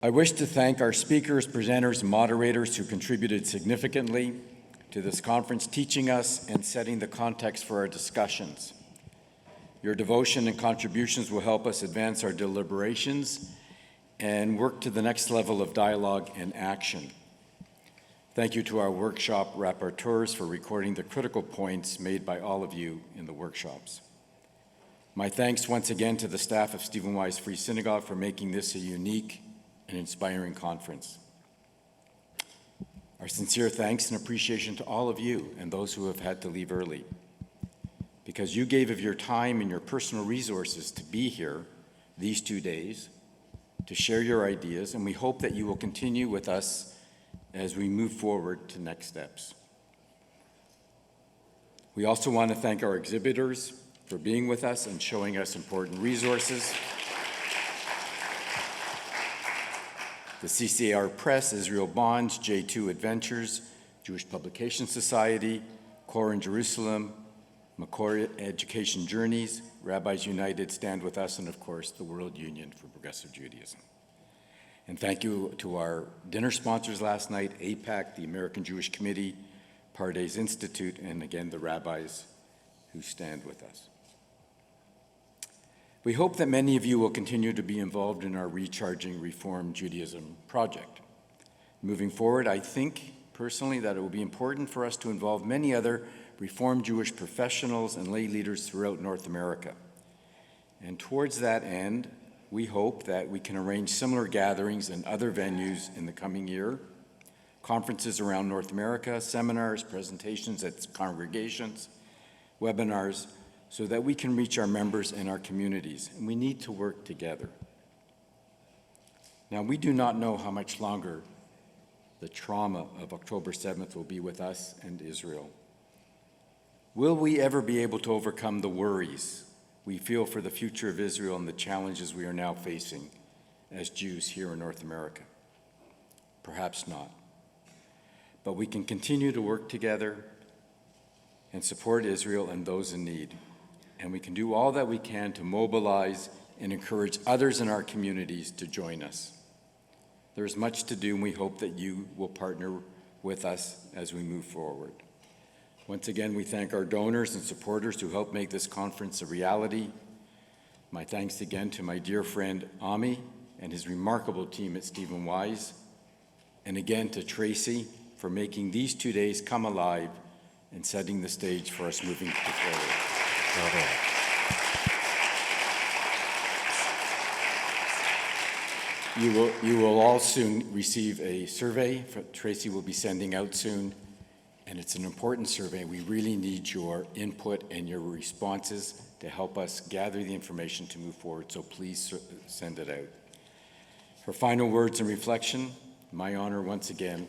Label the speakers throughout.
Speaker 1: I wish to thank our speakers, presenters, and moderators who contributed significantly to this conference, teaching us and setting the context for our discussions. Your devotion and contributions will help us advance our deliberations and work to the next level of dialogue and action. Thank you to our workshop rapporteurs for recording the critical points made by all of you in the workshops. My thanks once again to the staff of Stephen Wise Free Synagogue for making this a unique and inspiring conference. Our sincere thanks and appreciation to all of you and those who have had to leave early, because you gave of your time and your personal resources to be here these 2 days, to share your ideas, and we hope that you will continue with us as we move forward to next steps. We also want to thank our exhibitors for being with us and showing us important resources. The CCAR Press, Israel Bonds, J2 Adventures, Jewish Publication Society, Core in Jerusalem, Makor Education Journeys, Rabbis United, Stand With Us, and of course, the World Union for Progressive Judaism. And thank you to our dinner sponsors last night, AIPAC, the American Jewish Committee, Pardes Institute, and again, the rabbis who stand with us. We hope that many of you will continue to be involved in our Re-CHARGING Reform Judaism project. Moving forward, I think personally that it will be important for us to involve many other Reform Jewish professionals and lay leaders throughout North America. And towards that end, we hope that we can arrange similar gatherings in other venues in the coming year, conferences around North America, seminars, presentations at congregations, webinars, so that we can reach our members and our communities, and we need to work together. Now, we do not know how much longer the trauma of October 7th will be with us and Israel. Will we ever be able to overcome the worries we feel for the future of Israel and the challenges we are now facing as Jews here in North America? Perhaps not. But we can continue to work together and support Israel and those in need. And we can do all that we can to mobilize and encourage others in our communities to join us. There is much to do, and we hope that you will partner with us as we move forward. Once again, we thank our donors and supporters who helped make this conference a reality. My thanks again to my dear friend Ammiel and his remarkable team at Stephen Wise, and again to Tracy for making these 2 days come alive and setting the stage for us moving forward. You will all soon receive a survey. Tracy will be sending out soon, and it's an important survey. We really need your input and your responses to help us gather the information to move forward, so please send it out. For final words and reflection, my honor once again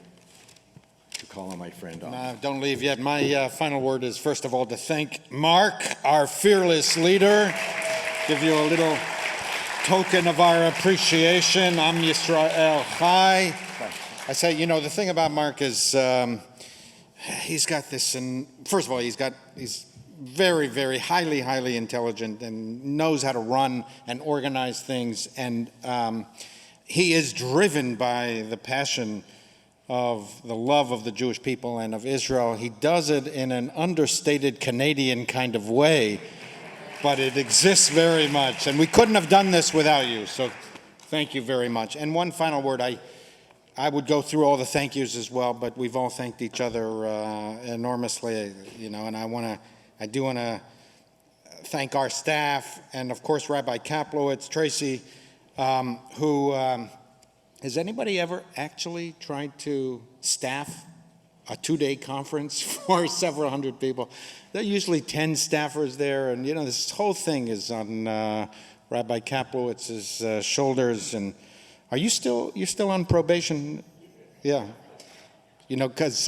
Speaker 1: to call on my friend on.
Speaker 2: Don't leave yet. My final word is, first of all, to thank Mark, our fearless leader. Give you a little token of our appreciation. Am Yisrael Chai. I say, you know, the thing about Mark is he's got this, and first of all, he's very, very highly intelligent and knows how to run and organize things. And he is driven by the passion of the love of the Jewish people and of Israel. He does it in an understated Canadian kind of way, but it exists very much. And we couldn't have done this without you, so thank you very much. And one final word, I would go through all the thank yous as well, but we've all thanked each other enormously, you know, and I do want to thank our staff, and of course Rabbi Kaplowitz, Tracy, who has anybody ever actually tried to staff a 2-day conference for several hundred people? There are usually 10 staffers there, and you know, this whole thing is on Rabbi Kaplowitz's shoulders. And you're still on probation? Yeah. You know, because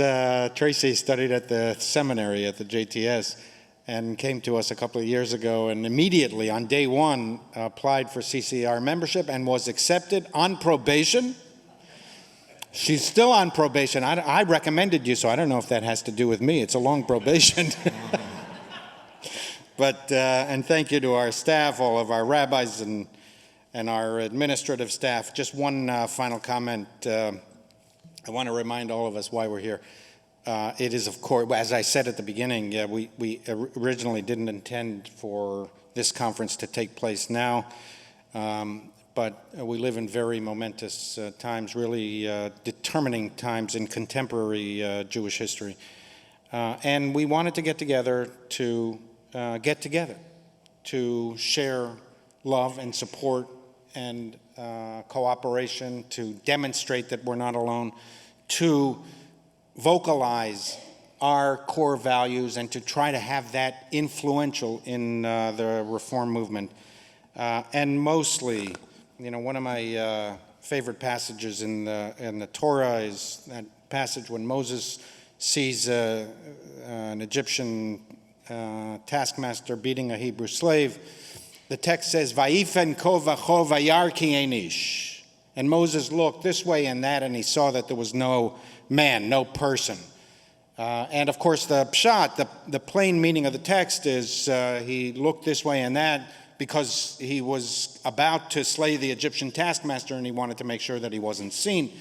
Speaker 2: Tracy studied at the seminary at the JTS and came to us a couple of years ago, and immediately on day one applied for CCR membership and was accepted on probation. She's still on probation. I recommended you, so I don't know if that has to do with me. It's a long probation. But and thank you to our staff, all of our rabbis and and our administrative staff. Just one final comment. I want to remind all of us why we're here. It is, of course, as I said at the beginning, we originally didn't intend for this conference to take place now, but we live in very momentous times, really determining times in contemporary Jewish history. And we wanted to get together, to share love and support and cooperation, to demonstrate that we're not alone, to vocalize our core values, and to try to have that influential in the reform movement. And mostly, one of my favorite passages in the Torah is that passage when Moses sees an Egyptian taskmaster beating a Hebrew slave. The text says, "Vayifen ko v'cho vayar ki ein ish." And Moses looked this way and that, and he saw that there was no man, no person. And of course, the pshat, the plain meaning of the text is he looked this way and that because he was about to slay the Egyptian taskmaster, and he wanted to make sure that he wasn't seen.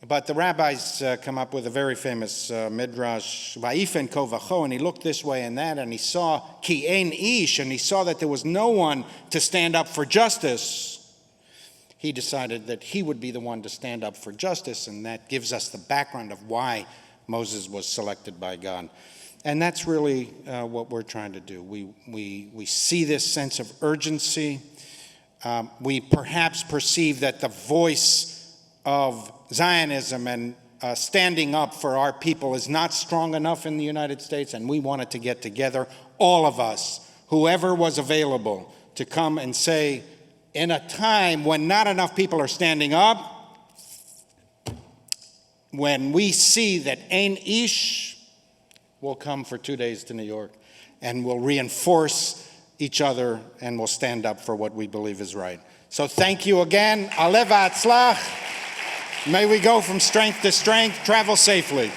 Speaker 2: But the rabbis come up with a very famous midrash, "Vayifen ko v'cho," and he looked this way and that, and he saw ki ein ish, and he saw that there was no one to stand up for justice. He decided that he would be the one to stand up for justice, and that gives us the background of why Moses was selected by God. And that's really what we're trying to do. We see this sense of urgency. We perhaps perceive that the voice of Zionism and standing up for our people is not strong enough in the United States, and we wanted to get together, all of us, whoever was available, to come and say, in a time when not enough people are standing up, when we see that Ein Ish will come for 2 days to New York, and will reinforce each other, and will stand up for what we believe is right. So thank you again. Alev Atzlach. May we go from strength to strength. Travel safely.